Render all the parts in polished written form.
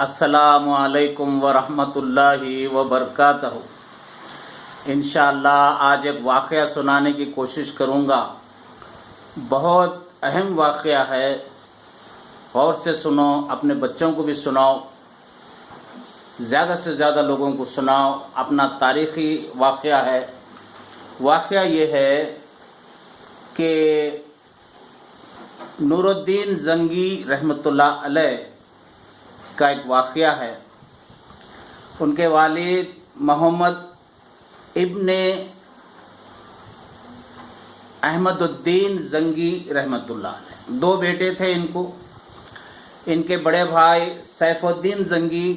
السلام علیکم ورحمۃ اللہ وبرکاتہ۔ انشاءاللہ آج ایک واقعہ سنانے کی کوشش کروں گا۔ بہت اہم واقعہ ہے، غور سے سنو، اپنے بچوں کو بھی سناؤ، زیادہ سے زیادہ لوگوں کو سناؤ۔ اپنا تاریخی واقعہ ہے۔ واقعہ یہ ہے کہ نور الدین زنگی رحمۃ اللہ علیہ کا ایک واقعہ ہے۔ ان کے والد محمد ابن احمد الدین زنگی رحمۃ اللہ علیہ، دو بیٹے تھے ان کو۔ ان کے بڑے بھائی سیف الدین زنگی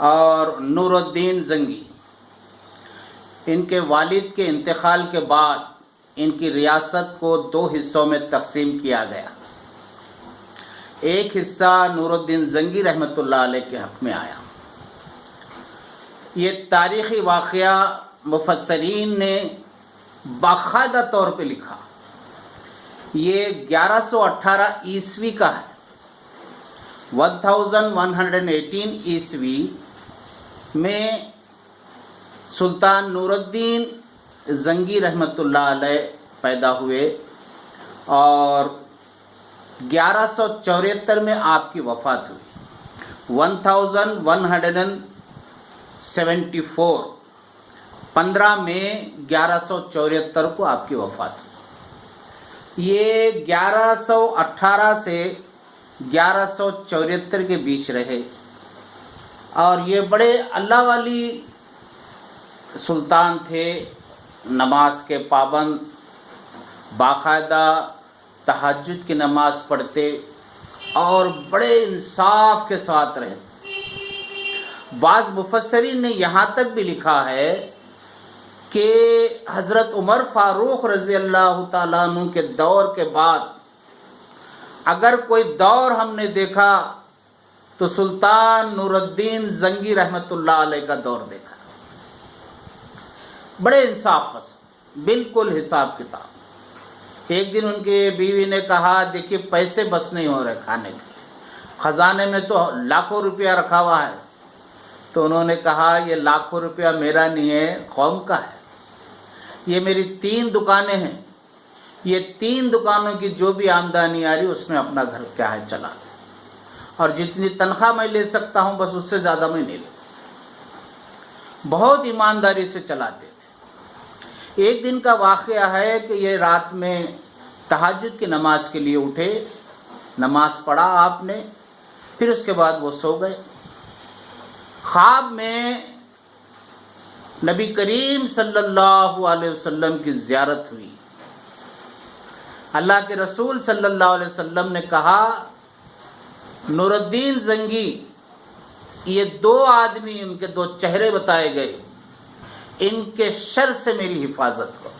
اور نور الدین زنگی۔ ان کے والد کے انتقال کے بعد ان کی ریاست کو دو حصوں میں تقسیم کیا گیا۔ ایک حصہ نور الدین زنگی رحمۃ اللہ علیہ کے حق میں آیا۔ یہ تاریخی واقعہ مفسرین نے باقاعدہ طور پہ لکھا۔ یہ 1118 عیسوی کا ہے، 1118 عیسوی میں سلطان نور الدین زنگی رحمۃ اللہ علیہ پیدا ہوئے اور 1174 میں آپ کی وفات ہوئی۔ 1174 15 مئی 1174 کو آپ کی وفات ہوئی۔ یہ 1118 سے 1174 کے بیچ رہے اور یہ بڑے اللہ والی سلطان تھے، نماز کے پابند، باقاعدہ تہجد کی نماز پڑھتے اور بڑے انصاف کے ساتھ رہتے۔ بعض مفسرین نے یہاں تک بھی لکھا ہے کہ حضرت عمر فاروق رضی اللہ تعالیٰ عنہ کے دور کے بعد اگر کوئی دور ہم نے دیکھا تو سلطان نور الدین زنگی رحمۃ اللہ علیہ کا دور دیکھا۔ بڑے انصاف پسند، بالکل حساب کتاب۔ ایک دن ان کی بیوی نے کہا، دیکھیے پیسے بس نہیں ہو رہے کھانے کے، خزانے میں تو لاکھوں روپیہ رکھا ہوا ہے۔ تو انہوں نے کہا، یہ لاکھوں روپیہ میرا نہیں ہے، قوم کا ہے۔ یہ میری 3 دکانیں ہیں، یہ 3 دکانوں کی جو بھی آمدنی آ رہی اس میں اپنا گھر کیا ہے چلا لیں، اور جتنی تنخواہ میں لے سکتا ہوں بس اس سے زیادہ میں نہیں لیتا۔ بہت ایمانداری سے چلاتے تھے۔ ایک دن کا واقعہ ہے کہ یہ رات میں تہجد کی نماز کے لیے اٹھے، نماز پڑھا آپ نے، پھر اس کے بعد وہ سو گئے۔ خواب میں نبی کریم صلی اللہ علیہ وسلم کی زیارت ہوئی۔ اللہ کے رسول صلی اللہ علیہ وسلم نے کہا، نور الدین زنگی، یہ 2 آدمی، ان کے 2 چہرے بتائے گئے، ان کے شر سے میری حفاظت کرو۔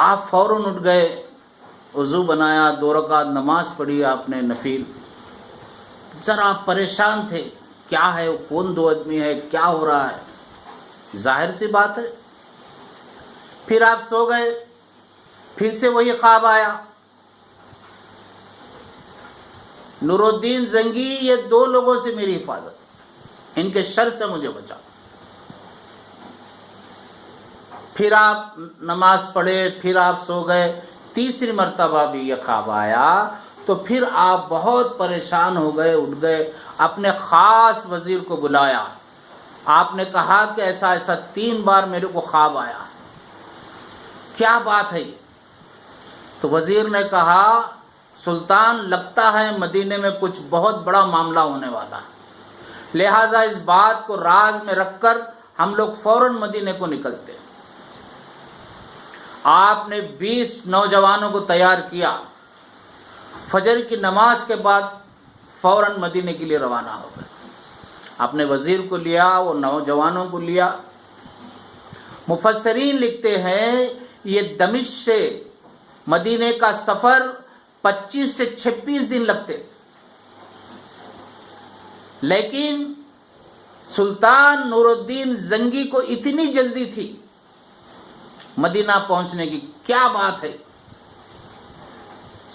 آپ فوراً اٹھ گئے، وضو بنایا، 2 رکعت نماز پڑھی آپ نے نفل۔ ذرا پریشان تھے، کیا ہے، کون 2 آدمی ہے، کیا ہو رہا ہے، ظاہر سی بات ہے۔ پھر آپ سو گئے، پھر سے وہی خواب آیا، نور الدین زنگی، یہ 2 لوگوں سے میری حفاظت، ان کے شر سے مجھے بچا۔ پھر آپ نماز پڑھے، پھر آپ سو گئے، تیسری مرتبہ بھی یہ خواب آیا تو پھر آپ بہت پریشان ہو گئے، اٹھ گئے، اپنے خاص وزیر کو بلایا۔ آپ نے کہا کہ ایسا 3 بار میرے کو خواب آیا، کیا بات ہے؟ تو وزیر نے کہا، سلطان لگتا ہے مدینے میں کچھ بہت بڑا معاملہ ہونے والا ہے، لہٰذا اس بات کو راز میں رکھ کر ہم لوگ فوراً مدینے کو نکلتے ہیں۔ آپ نے 20 نوجوانوں کو تیار کیا، فجر کی نماز کے بعد فوراً مدینے کے لیے روانہ ہو گئے۔ اپنے وزیر کو لیا، وہ نوجوانوں کو لیا۔ مفسرین لکھتے ہیں یہ دمشق سے مدینے کا سفر 25 سے 26 دن لگتے، لیکن سلطان نور الدین زنگی کو اتنی جلدی تھی مدینہ پہنچنے کی، کیا بات ہے۔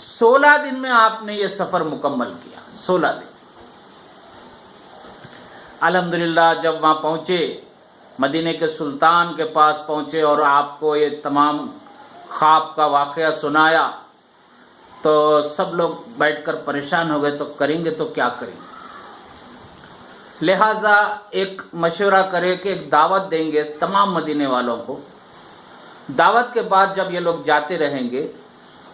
16 دن میں آپ نے یہ سفر مکمل کیا، 16 دن۔ الحمدللہ جب وہاں پہنچے، مدینے کے سلطان کے پاس پہنچے اور آپ کو یہ تمام خواب کا واقعہ سنایا تو سب لوگ بیٹھ کر پریشان ہو گئے، تو کریں گے تو کیا کریں گے؟ لہٰذا ایک مشورہ کرے کہ ایک دعوت دیں گے تمام مدینے والوں کو، دعوت کے بعد جب یہ لوگ جاتے رہیں گے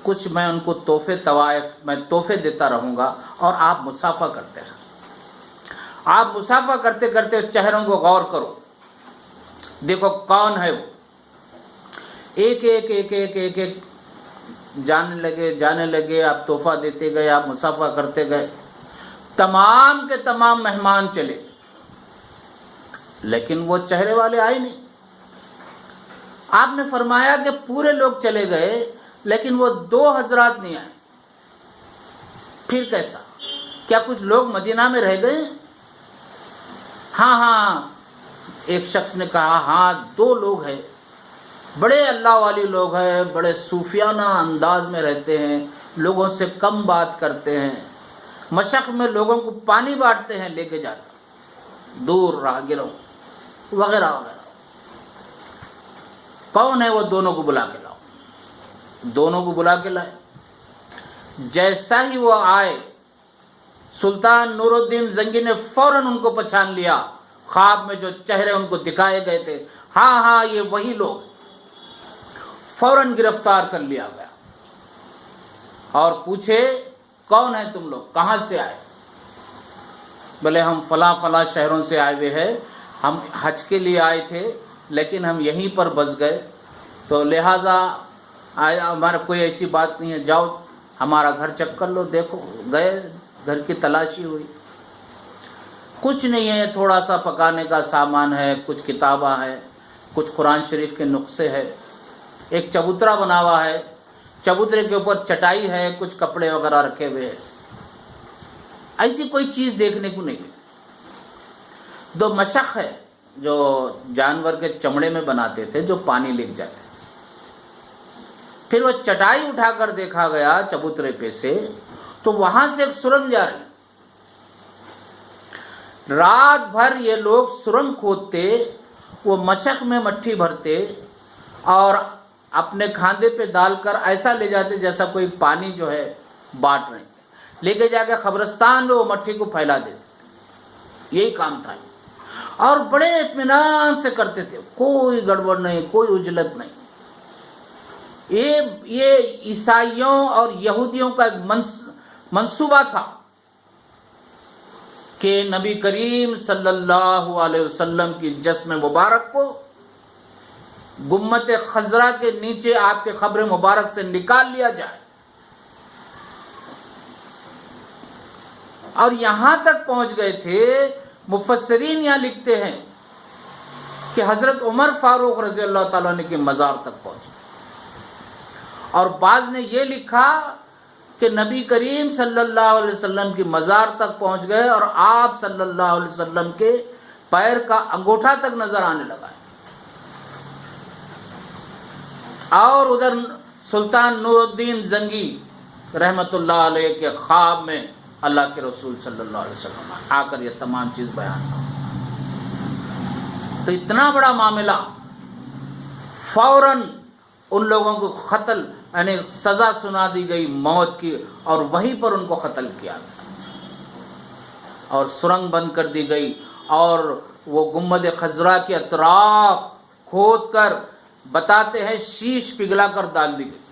کچھ میں ان کو تحفے طوائف میں تحفے دیتا رہوں گا اور آپ مسافہ کرتے رہیں۔ آپ مسافہ کرتے کرتے چہروں کو غور کرو، دیکھو کون ہے وہ، ایک ایک ایک ایک ایک ایک جانے لگے، آپ تحفہ دیتے گئے، آپ مسافہ کرتے گئے، تمام کے تمام مہمان چلے، لیکن وہ چہرے والے آئے نہیں۔ آپ نے فرمایا کہ پورے لوگ چلے گئے لیکن وہ 2 حضرات نہیں آئے، پھر کیسا؟ کیا کچھ لوگ مدینہ میں رہ گئے؟ ہاں، ایک شخص نے کہا ہاں 2 لوگ ہیں، بڑے اللہ والی لوگ ہیں، بڑے صوفیانہ انداز میں رہتے ہیں، لوگوں سے کم بات کرتے ہیں، مشق میں لوگوں کو پانی بانٹتے ہیں لے کے جاتے دور راہگروں وغیرہ وغیرہ۔ کون ہے وہ؟ دونوں کو بلا کے لاؤ۔ دونوں کو بلا کے لائے۔ جیسا ہی وہ آئے، سلطان نور الدین زنگی نے فوراً ان کو پہچان لیا، خواب میں جو چہرے ان کو دکھائے گئے تھے، ہاں یہ وہی لوگ، فوراً گرفتار کر لیا گیا اور پوچھے کون ہے تم لوگ، کہاں سے آئے؟ بولے ہم فلاں شہروں سے آئے ہوئے ہیں، ہم حج کے لیے آئے تھے لیکن ہم یہیں پر بس گئے، تو لہٰذا ہمارا کوئی ایسی بات نہیں ہے، جاؤ ہمارا گھر چیک کر لو۔ دیکھو گئے، گھر کی تلاشی ہوئی، کچھ نہیں ہے، تھوڑا سا پکانے کا سامان ہے، کچھ کتاباں ہیں، کچھ قرآن شریف کے نسخے ہے، ایک چبوترا بنا ہوا ہے، چبوترے کے اوپر چٹائی ہے، کچھ کپڑے وغیرہ رکھے ہوئے ہیں، ایسی کوئی چیز دیکھنے کو نہیں ملی۔ 2 مشق ہے جو جانور کے چمڑے میں بناتے تھے، جو پانی لے جاتے۔ پھر وہ چٹائی اٹھا کر دیکھا گیا چبوترے پہ سے، تو وہاں سے ایک سرنگ جا رہی۔ رات بھر یہ لوگ سرنگ کھودتے، وہ مشق میں مٹھی بھرتے اور اپنے کھاندے پہ ڈال کر ایسا لے جاتے جیسا کوئی پانی جو ہے بانٹ رہے ہیں، لے کے جا کے قبرستان میں وہ مٹھی کو پھیلا دیتے۔ یہی کام تھا اور بڑے اطمینان سے کرتے تھے، کوئی گڑبڑ نہیں، کوئی اجلت نہیں۔ یہ عیسائیوں اور یہودیوں کا ایک منصوبہ تھا کہ نبی کریم صلی اللہ علیہ وسلم کی جسم مبارک کو گنبد خضرا کے نیچے آپ کے قبر مبارک سے نکال لیا جائے، اور یہاں تک پہنچ گئے تھے، مفسرین یہاں لکھتے ہیں کہ حضرت عمر فاروق رضی اللہ تعالیٰ عنہ کے مزار تک پہنچے، اور بعض نے یہ لکھا کہ نبی کریم صلی اللہ علیہ وسلم کی مزار تک پہنچ گئے اور آپ صلی اللہ علیہ وسلم کے پیر کا انگوٹھا تک نظر آنے لگا ہے۔ اور ادھر سلطان نور الدین زنگی رحمت اللہ علیہ کے خواب میں اللہ کے رسول صلی اللہ علیہ وسلم آ کر یہ تمام چیز بیان کر۔ تو اتنا بڑا معاملہ، فوراً ان لوگوں کو قتل یعنی سزا سنا دی گئی موت کی، اور وہیں پر ان کو قتل کیا گیا اور سرنگ بند کر دی گئی، اور وہ گنبد خضرا کے اطراف کھود کر بتاتے ہیں شیش پگھلا کر ڈال دی گئی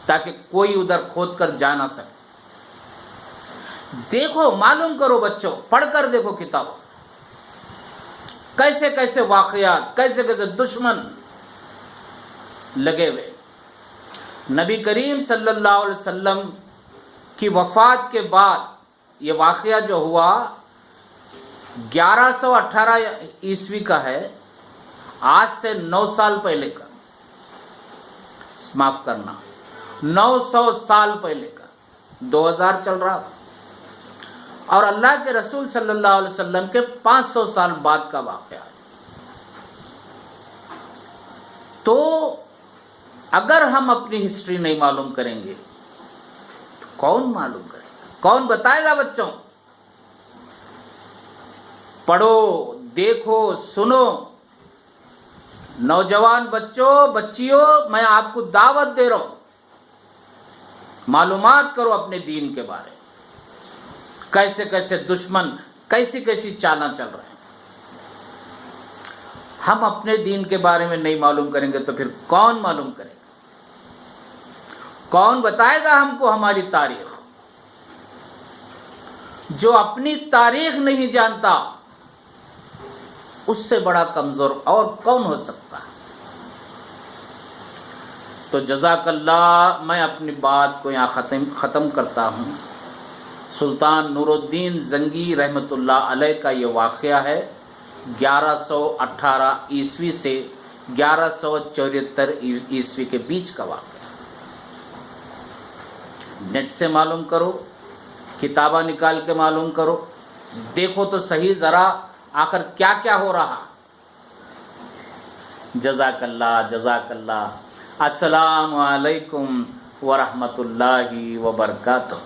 تاکہ کوئی ادھر کھود کر جا نہ سکے۔ دیکھو، معلوم کرو بچوں، پڑھ کر دیکھو کتاب، کیسے کیسے واقعات، کیسے کیسے دشمن لگے ہوئے۔ نبی کریم صلی اللہ علیہ وسلم کی وفات کے بعد یہ واقعہ جو ہوا 1118 عیسوی کا ہے، آج سے 9 سال پہلے کا، معاف کرنا 900 سال پہلے کا، 2000 چل رہا تھا، اور اللہ کے رسول صلی اللہ علیہ وسلم کے 500 سال بعد کا واقعہ ہے۔ تو اگر ہم اپنی ہسٹری نہیں معلوم کریں گے کون معلوم کرے گا؟ کون بتائے گا بچوں؟ پڑھو، دیکھو، سنو، نوجوان بچوں، بچیوں، میں آپ کو دعوت دے رہا ہوں، معلومات کرو اپنے دین کے بارے میں، کیسے کیسے دشمن کیسی کیسی چالیں چل رہے ہیں۔ ہم اپنے دین کے بارے میں نہیں معلوم کریں گے تو پھر کون معلوم کرے گا؟ کون بتائے گا ہم کو ہماری تاریخ؟ جو اپنی تاریخ نہیں جانتا اس سے بڑا کمزور اور کون ہو سکتا ہے؟ تو جزاک اللہ، میں اپنی بات کو یہاں ختم کرتا ہوں۔ سلطان نور الدین زنگی رحمۃ اللہ علیہ کا یہ واقعہ ہے 1118 عیسوی سے 1174 عیسوی کے بیچ کا واقعہ۔ نیٹ سے معلوم کرو، کتابیں نکال کے معلوم کرو، دیکھو تو صحیح ذرا آخر کیا کیا ہو رہا۔ جزاک اللہ، جزاک اللہ۔ السلام علیکم ورحمۃ اللہ وبرکاتہ۔